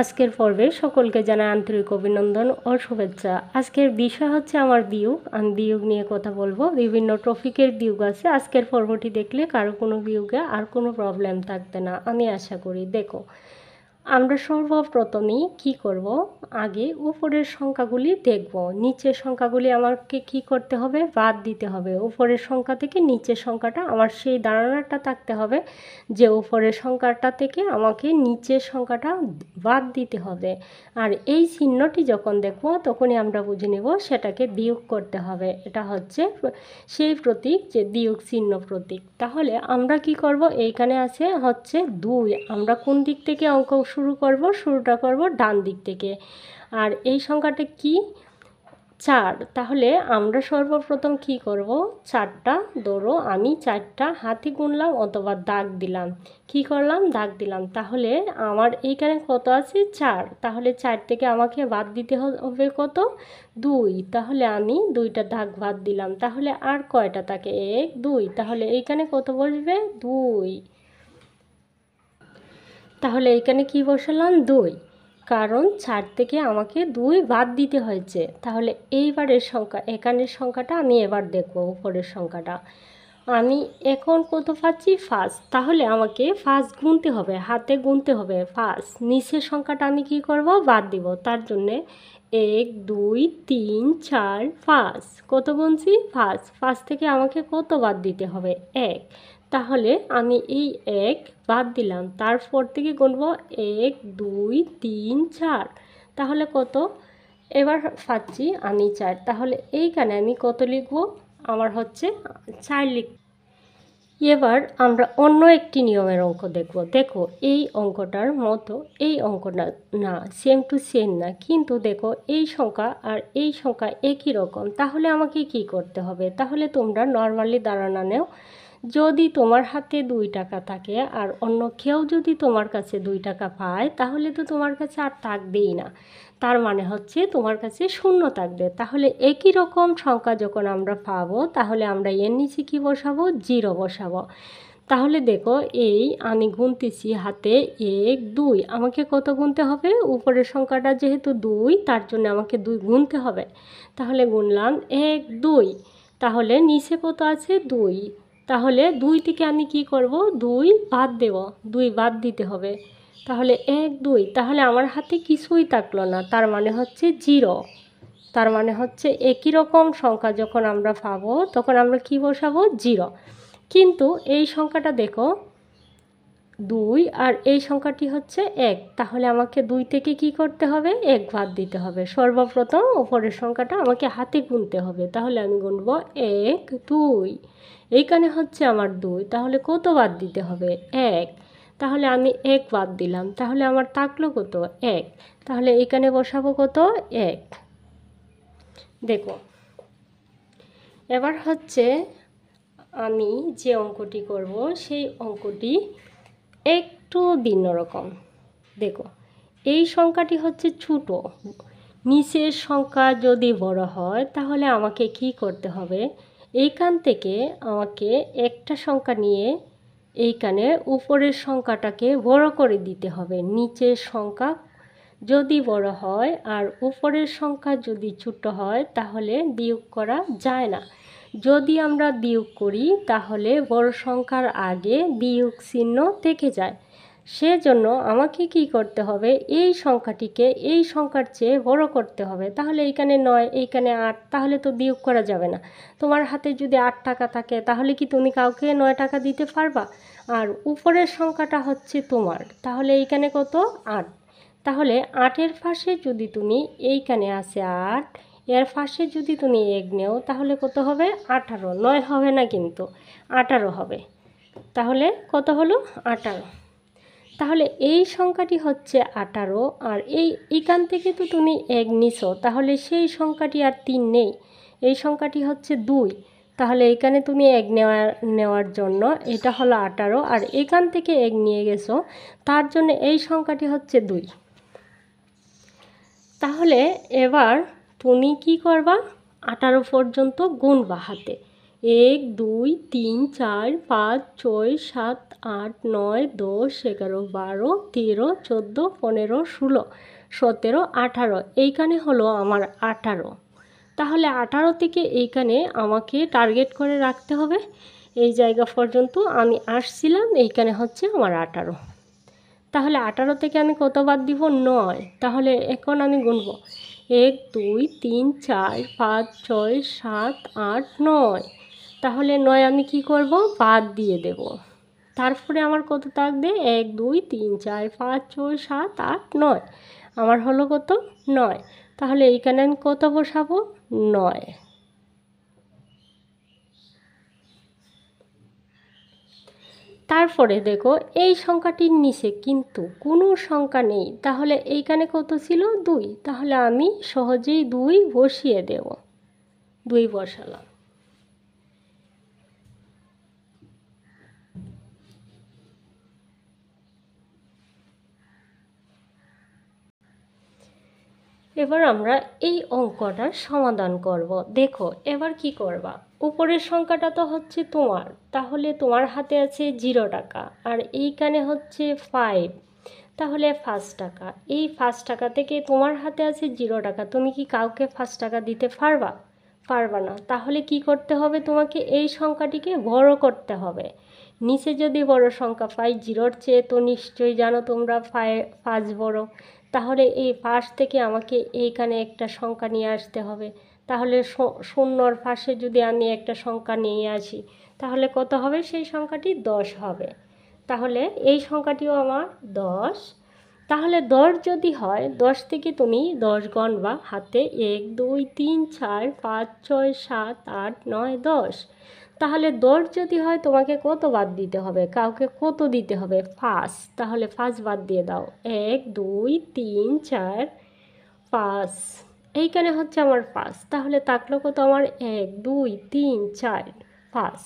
আজকের পর্বে সকলকে জানাই আন্তরিক অভিনন্দন ও শুভেচ্ছা। আজকের বিষয় হচ্ছে আমার বিয়োগ। আমি বিয়োগ নিয়ে কথা বলবো। বিভিন্ন টপিকের বিয়োগ আছে। আজকের পর্বটি দেখলে কারো কোনো বিয়োগে আর কোনো প্রবলেম থাকবে না, আমি আশা করি। দেখো, আমরা সর্বপ্রথমেই কি করব, আগে উপরের সংখ্যাগুলি দেখব। নিচের সংখ্যাগুলি আমাকে কি করতে হবে, বাদ দিতে হবে। উপরের সংখ্যা থেকে নিচের সংখ্যাটা, আমার সেই ধারণাটা থাকতে হবে যে উপরের সংখ্যাটা থেকে আমাকে নিচের সংখ্যাটা বাদ দিতে হবে। আর এই চিহ্নটি যখন দেখব তখনই আমরা বুঝে নেব সেটাকে বিয়োগ করতে হবে। এটা হচ্ছে সেই প্রতীক, যে বিয়োগ চিহ্ন প্রতীক। তাহলে আমরা কি করব, এইখানে আছে হচ্ছে 2। আমরা কোন দিক থেকে অঙ্ক শুরুটা করব ডান দিক থেকে। আর এই সংখ্যাটা কি, 4। তাহলে আমরা সর্বপ্রথম কি করব, 4টা ধরো, আমি 4টা হাতে গুনলাম অথবা দাগ দিলাম। কি করলাম, দাগ দিলাম। তাহলে আমার এইখানে কত আছে, 4। তাহলে 4 থেকে আমাকে বাদ দিতে হবে কত, 2। তাহলে আমি 2টা দাগ বাদ দিলাম। তাহলে আর কয়টা থাকে, 1 2। তাহলে এইখানে কত বসবে, 2। তাহলে এইখানে কি বসালাম, 2, কারণ 4 থেকে আমাকে 2 বাদ দিতে হয়েছে। তাহলে এইবারের সংখ্যা, এখানের সংখ্যাটা আমি এবার দেখব। উপরের সংখ্যাটা আমি এখন কত পাচ্ছি, 5। তাহলে আমাকে 5 গুনতে হবে, হাতে গুনতে হবে 5। নিচের সংখ্যাটা আমি কি করব, বাদ দিব। তার জন্যে 1 2 3 4 5, কত গুনছি, 5। 5 থেকে আমাকে কত বাদ দিতে হবে, 1। তাহলে আমি এই 1 বাদ দিলাম, তারপর থেকে গুনব 1 2 3 4। তাহলে কত, এবার পাচ্ছি আমি 4। তাহলে এইখানে আমি কত লিখব, আমার হচ্ছে 4 লিখ। এবার আমরা অন্য একটি নিয়মের অঙ্ক দেখব। দেখো, এই অঙ্কটার মতো এই অঙ্কটা না, সেম টু সেম না, কিন্তু দেখো এই সংখ্যা আর এই সংখ্যা একই রকম। তাহলে আমাকে কি করতে হবে, তাহলে তোমরা নর্মালি ধারণা নেও, যদি তোমার হাতে 2 টাকা থাকে আর অন্য কেউ যদি তোমার কাছে 2 টাকা পায়, তাহলে তো তোমার কাছে আর থাকবেই না। তার মানে হচ্ছে তোমার কাছে শূন্য থাকবে। তাহলে একই রকম সংখ্যা যখন আমরা পাবো, তাহলে আমরা এর নিচে কী বসাবো, 0 বসাবো। তাহলে দেখো, এই আমি গুনতেছি হাতে 1 2, আমাকে কত গুনতে হবে, উপরের সংখ্যাটা যেহেতু 2, তার জন্য আমাকে 2 গুনতে হবে। তাহলে গুনলাম 1 2। তাহলে নিচে কত আছে, 2। তাহলে 2 থেকে আমি কি করব, 2 বাদ দেব, 2 বাদ দিতে হবে। তাহলে 1 2, তাহলে আমার হাতে কিছুই থাকলো না, তার মানে হচ্ছে 0। তার মানে হচ্ছে একই রকম সংখ্যা যখন আমরা পাবো তখন আমরা কি বসাবো, 0। কিন্তু এই সংখ্যাটা দেখো 2 আর এই সংখ্যাটি হচ্ছে 1। তাহলে আমাকে 2 থেকে কি করতে হবে, 1 বাদ দিতে হবে। সর্বপ্রথম উপরের সংখ্যাটা আমাকে হাতে গুনতে হবে। তাহলে আমি গুনব 1 2, এইখানে হচ্ছে আমার 2। তাহলে কত বাদ দিতে হবে, 1। তাহলে আমি 1 বাদ দিলাম। তাহলে আমার থাকলো কত, 1। তাহলে এইখানে বসাবো কত, 1। দেখো, এবার হচ্ছে আমি যে অঙ্কটি করব সেই অঙ্কটি একটু ভিন্ন রকম। দেখো, এই সংখ্যাটি হচ্ছে ছোট, নিচের সংখ্যা যদি বড় হয় তাহলে আমাকে কি করতে হবে, এইখান থেকে আমাকে একটা সংখ্যা নিয়ে এইখানে উপরের সংখ্যাটাকে বড় করে দিতে হবে। নিচের সংখ্যা যদি বড় হয় আর উপরের সংখ্যা যদি ছোট হয় তাহলে বিয়োগ করা যায় না। যদি আমরা বিয়োগ করি তাহলে বড় সংখ্যার আগে বিয়োগ চিহ্ন থেকে যায়। সেজন্য আমাকে কি করতে হবে, এই সংখ্যাটিকে এই সংখ্যার চেয়ে বড় করতে হবে। তাহলে এইখানে 9, এইখানে 8, তাহলে তো বিয়োগ করা যাবে না। তোমার হাতে যদি 8 টাকা থাকে তাহলে কি তুমি কাউকে 9 টাকা দিতে পারবা? আর উপরের সংখ্যাটা হচ্ছে তোমার, তাহলে এইখানে কত, 8। তাহলে 8-এর পাশে যদি তুমি, এইখানে আছে 8, এর পাশে যদি তুমি 1 নেও তাহলে কত হবে, 18। 9 হবে না কিন্তু, 18 হবে। তাহলে কত হলো, 18। তাহলে এই সংখ্যাটি হচ্ছে 18। আর এইখান থেকে তো তুমি 1 নিছো, তাহলে সেই সংখ্যাটি আর 3 নেই, এই সংখ্যাটি হচ্ছে 2। তাহলে এইখানে তুমি 1 নেওয়ার জন্য এটা হলো 18, আর এখান থেকে 1 নিয়ে গেছো, তার জন্য এই সংখ্যাটি হচ্ছে 2। তাহলে এবার তুমি কি করবা, 18 পর্যন্ত গুনবা হাতে। 1 2 3 4 5 6 7 8 9 10 11 12 13 14 15 16 17 18 এইখানে হলো আমার 18। তাহলে 18 থেকে এইখানে আমাকে টার্গেট করে রাখতে হবে। এই জায়গা পর্যন্ত আমি আসছিলাম, এইখানে হচ্ছে আমার 18। তাহলে 18 থেকে আমি কত বাদ দিব? 9। তাহলে এখন আমি গুনব 1 2 3 4 5 6 7 8 9। তাহলে 9 আমি কি করব? বাদ দিয়ে দেব। তারপরে আমার কত থাকবে? 1 2 3 4 5 6 7 8 9। আমার হলো কত? 9। তাহলে এইখানে আমি কত বসাবো? 9। তারপরে দেখো এই সংখ্যাটির নিচে কিন্তু কোনো সংখ্যা নেই, তাহলে এইখানে কত ছিল? 2। তাহলে আমি সহজেই 2 বসিয়ে দেব। 2 বসালাম। এবার আমরা এই অঙ্কটার সমাধান করব। দেখো এবার কি করবা? উপরের সংখ্যাটা তো হচ্ছে তোমার, তাহলে তোমার হাতে আছে 0 টাকা, আর এইখানে হচ্ছে 5, তাহলে 5 টাকা। এই 5 টাকা থেকে তোমার হাতে আছে 0 টাকা, তুমি কি কাউকে 5 টাকা দিতে পারবা? পারবা না। তাহলে কি করতে হবে? তোমাকে এই সংখ্যাটিকে বড় করতে হবে। নিচে যদি বড় সংখ্যা পাই, 0-র চেয়ে তো নিশ্চয়ই জানো তোমরা 5 বড়। তাহলে এই 5 থেকে আমাকে এইখানে একটা সংখ্যা নিয়ে আসতে হবে। তাহলে শূন্যর পাশে যদি আমি একটা সংখ্যা নিয়ে আসি, তাহলে কত হবে? সেই সংখ্যাটি 10 হবে। তাহলে এই সংখ্যাটিও আমার 10। তাহলে 10 যদি হয়, 10 থেকে তুমি 10 গণবা হাতে, 1 2 3 4 5 6 7 8 9 10। তাহলে 10 যদি হয়, তোমাকে কত বাদ দিতে হবে? কাউকে কত দিতে হবে? 5। তাহলে 5 বাদ দিয়ে দাও। 1 2 3 4 5। এইখানে হচ্ছে আমার 5। তাহলে থাকলো কত আমার? 1 2 3 4 5।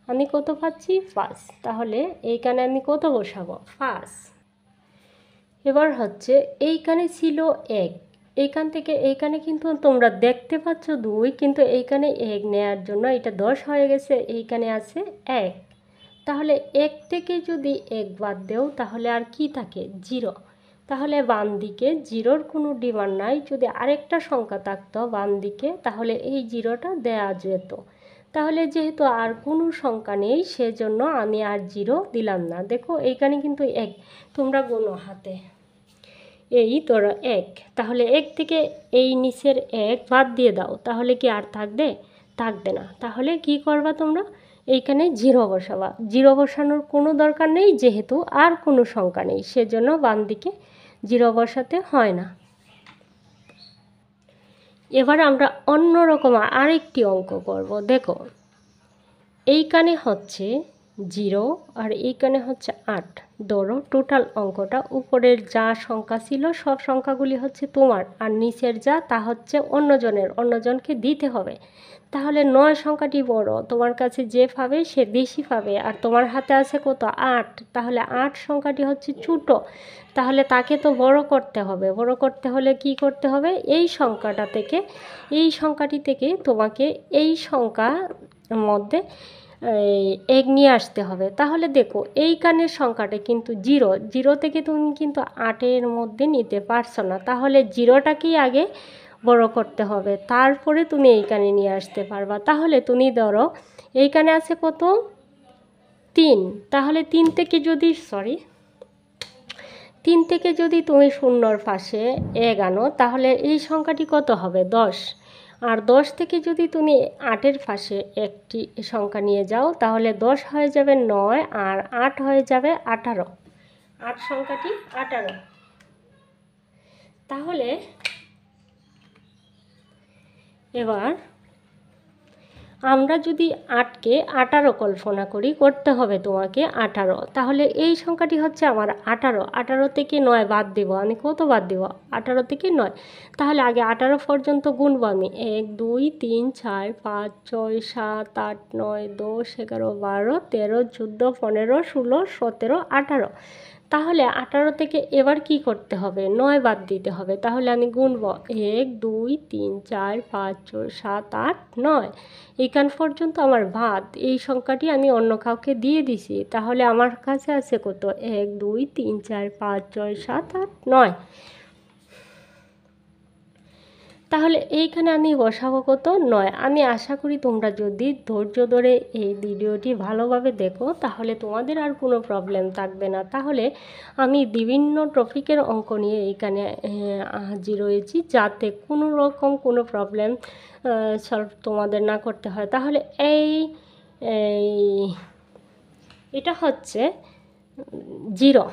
আমি কত পাচ্ছি? 5। তাহলে এইখানে আমি কত বসাবো? 5। এবার হচ্ছে এইখানে ছিল 1, এইখান থেকে এইখানে কিন্তু তোমরা দেখতে পাচ্ছ 2, কিন্তু এইখানে 1 নেওয়ার জন্য এটা 10 হয়ে গেছে, এইখানে আছে 1। তাহলে 1 থেকে যদি 1 বাদ দেও, তাহলে আর কি থাকে? 0। তাহলে বাম দিকে 0-র কোনো ডিমান্ড নাই। যদি আরেকটা সংখ্যা থাকতো বাম দিকে, তাহলে এই 0টা দেওয়া যেত। তাহলে যেহেতু আর কোনো সংখ্যা নেই, সেজন্য আমি আর 0 দিলাম না। দেখো এইখানে কিন্তু 1, তোমরা গোনো হাতে, এই তোরা 1। তাহলে 1 থেকে এই নিচের 1 বাদ দিয়ে দাও, তাহলে কি আর থাকবে? থাকবে না। তাহলে কি করবা তোমরা? এইখানে 0 বসাবা। 0 বসানোর কোনো দরকার নেই, যেহেতু আর কোনো সংখ্যা নেই, সেজন্য বাম দিকে 0 বসাতে হয় না। এবার আমরা অন্যরকম আরেকটি অঙ্ক করব। দেখো এইখানে হচ্ছে 0 আর এইখানে হচ্ছে 8। ধরো টোটাল অঙ্কটা, উপরের যা সংখ্যা ছিল সব সংখ্যাগুলি হচ্ছে তোমার, আর নিচের যা তা হচ্ছে অন্যজনকে দিতে হবে। তাহলে 9 সংখ্যাটি বড়, তোমার কাছে যে পাবে সে বেশি পাবে, আর তোমার হাতে আছে কত? 8। তাহলে 8 সংখ্যাটি হচ্ছে ছোটো, তাহলে তাকে তো বড় করতে হবে। বড় করতে হলে কি করতে হবে? এই সংখ্যাটি থেকে তোমাকে এই সংখ্যার মধ্যে 1 নিয়ে আসতে হবে। তাহলে দেখো এইখানের সংখ্যাটা কিন্তু 0, 0 থেকে তুমি কিন্তু 8-এর মধ্যে নিতে পারছো না। তাহলে 0টাকেই আগে বড় করতে হবে, তারপরে তুমি এইখানে নিয়ে আসতে পারবা। তাহলে তুমি ধরো এইখানে আছে কত? 3। তাহলে 3 থেকে যদি তুমি শূন্যর পাশে 1 আনো, তাহলে এই সংখ্যাটি কত হবে? 10। আর 10 থেকে যদি তুমি 8-এর পাশে একটি সংখ্যা নিয়ে যাও, তাহলে 10 হয়ে যাবে 9, আর 8 হয়ে যাবে 18। 8 সংখ্যাটি 18। তাহলে এবার আমরা যদি 8কে 18 কল্পনা করি, করতে হবে তোমাকে 18। তাহলে এই সংখ্যাটি হচ্ছে আমার 18। 18 থেকে 9 বাদ দেব। আমি কত বাদ দেব? 18 থেকে 9। তাহলে আগে 18 পর্যন্ত গুনব আমি। 1 2 3 4 5 6 7 8 9 10 11 12 13 14 15 16 17 18। তাহলে 18 থেকে এবার কি করতে হবে, 9 বাদ দিতে হবে। তাহলে আমি গুনব 1 2 3 4 5 6 7 8 9, এইখান পর্যন্ত আমার বাদ। এই সংখ্যাটি আমি অন্য কাউকে দিয়ে দিছি, তাহলে আমার কাছে আছে কত, 1 2 3 4 5 6 7 8 9। তাহলে এইখানে আমি বসাবো কত, 9। আমি আশা করি তোমরা যদি ধৈর্য ধরে এই ভিডিওটি ভালোভাবে দেখো তাহলে তোমাদের আর কোনো প্রবলেম থাকবে না। তাহলে আমি বিভিন্ন টপিকের অঙ্ক নিয়ে এইখানে হাজির হয়েছি, যাতে কোনো রকম কোনো প্রবলেম সলভ তোমাদের না করতে হয়। তাহলে এটা হচ্ছে 0,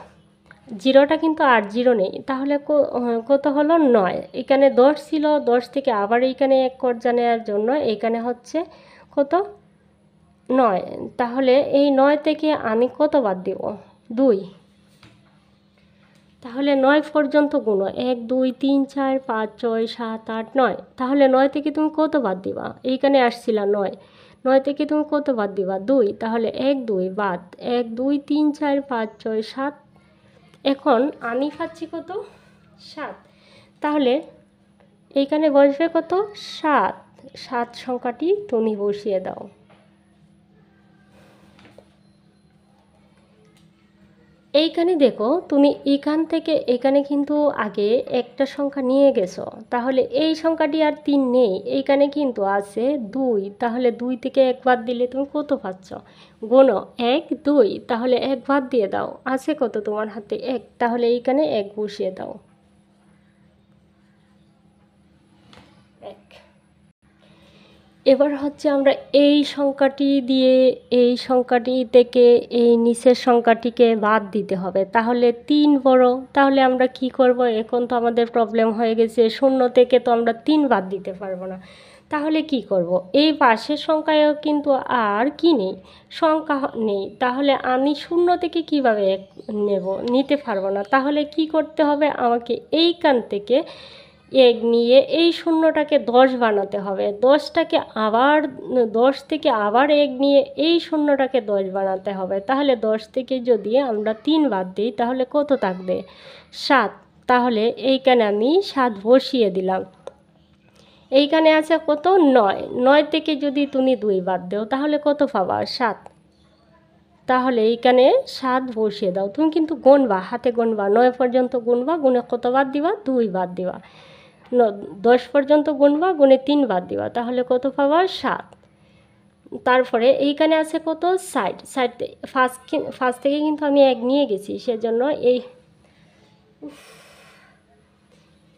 জিরোটা কিন্তু আর জিরো নেই, তাহলে কত হলো, 9। এখানে 10 ছিল, 10 থেকে আবার এইখানে 1 কর্জা নেওয়ার জন্য এখানে হচ্ছে কত, 9। তাহলে এই 9 থেকে আমি কত বাদ দিব, 2। তাহলে 9 পর্যন্ত গুনো, 1 2 3 4 5 6 7 8 9। তাহলে 9 থেকে তুমি কত বাদ দিবা, এইখানে আসছিলা 9, 9 থেকে তুমি কত বাদ দিবা, 2। তাহলে 1 2 বাদ, 1 2 3 4 5 6 7। এখন আমি পাচ্ছি কত, 7। তাহলে এইখানে বসবে কত, 7। 7 সংখ্যাটি তুমি বসিয়ে দাও। এইখানে দেখো তুমি এখান থেকে এখানে কিন্তু আগে একটা সংখ্যা নিয়ে গেছো, তাহলে এই সংখ্যাটি আর 3 নেই, এইখানে কিন্তু আছে 2। তাহলে 2 থেকে 1 বাদ দিলে তুমি কত পাচ্ছ, গোনো 1 2। তাহলে 1 বাদ দিয়ে দাও, আছে কত তোমার হাতে, 1। তাহলে এইখানে 1 বসিয়ে দাও, 1। এবার হচ্ছে আমরা এই সংখ্যাটি দিয়ে এই সংখ্যাটি থেকে এই নিচের সংখ্যাটিকে বাদ দিতে হবে, তাহলে 3 বড়। তাহলে আমরা কি করব, এখন তো আমাদের প্রবলেম হয়ে গেছে, 0 থেকে তো আমরা 3 বাদ দিতে পারবো না। তাহলে কি করব, এই পাশের সংখ্যায়ও কিন্তু আর কি নেই, সংখ্যা নেই। তাহলে আমি 0 থেকে কিভাবে নিতে পারবো না। তাহলে কি করতে হবে, আমাকে এইখান থেকে 1 নিয়ে এই শূন্যটাকে 10 বানাতে হবে, 10 থেকে আবার 1 নিয়ে এই শূন্যটাকে 10 বানাতে হবে। তাহলে 10 থেকে যদি আমরা 3 বাদ দিই তাহলে কত থাকবে, 7। তাহলে এইখানে আমি 7 বসিয়ে দিলাম। এইখানে আছে কত, 9। 9 থেকে যদি তুমি 2 বাদ দাও তাহলে কত পাবা, 7। তাহলে এইখানে 7 বসিয়ে দাও। তুমি কিন্তু গুনবা, হাতে গুনবা, 9 পর্যন্ত গুনবা, গুনে কত বাদ দিবা, 2 বাদ দিবা। 10 পর্যন্ত গুনবা, গুনে 3 বাদ দিবা, তাহলে কত পাবা, 7। তারপরে এইখানে আছে কত, 60। 60 ফার্স্ট থেকে কিন্তু আমি 1 নিয়ে গেছি, সেজন্য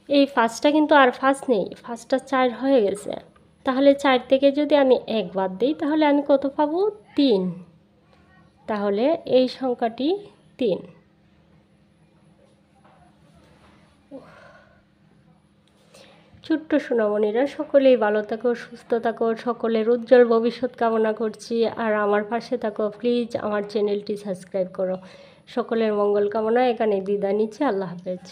এই ফার্স্টটা কিন্তু আর ফার্স্ট নেই, ফার্স্টটা 4 হয়ে গেছে। তাহলে 4 থেকে যদি আমি 1 বাদ দিই তাহলে আমি কত পাবো, 3। তাহলে এই সংখ্যাটি 3। ছোট্ট সোনামণিরা, সকলেই ভালো থাকো, সুস্থ থাকো, সকলের উজ্জ্বল ভবিষ্যৎ কামনা করছি। আর আমার পাশে থাকো, প্লিজ আমার চ্যানেলটি সাবস্ক্রাইব করো। সকলের মঙ্গল কামনা, এখানে বিদায় নিচ্ছি, আল্লাহ হাফেজ।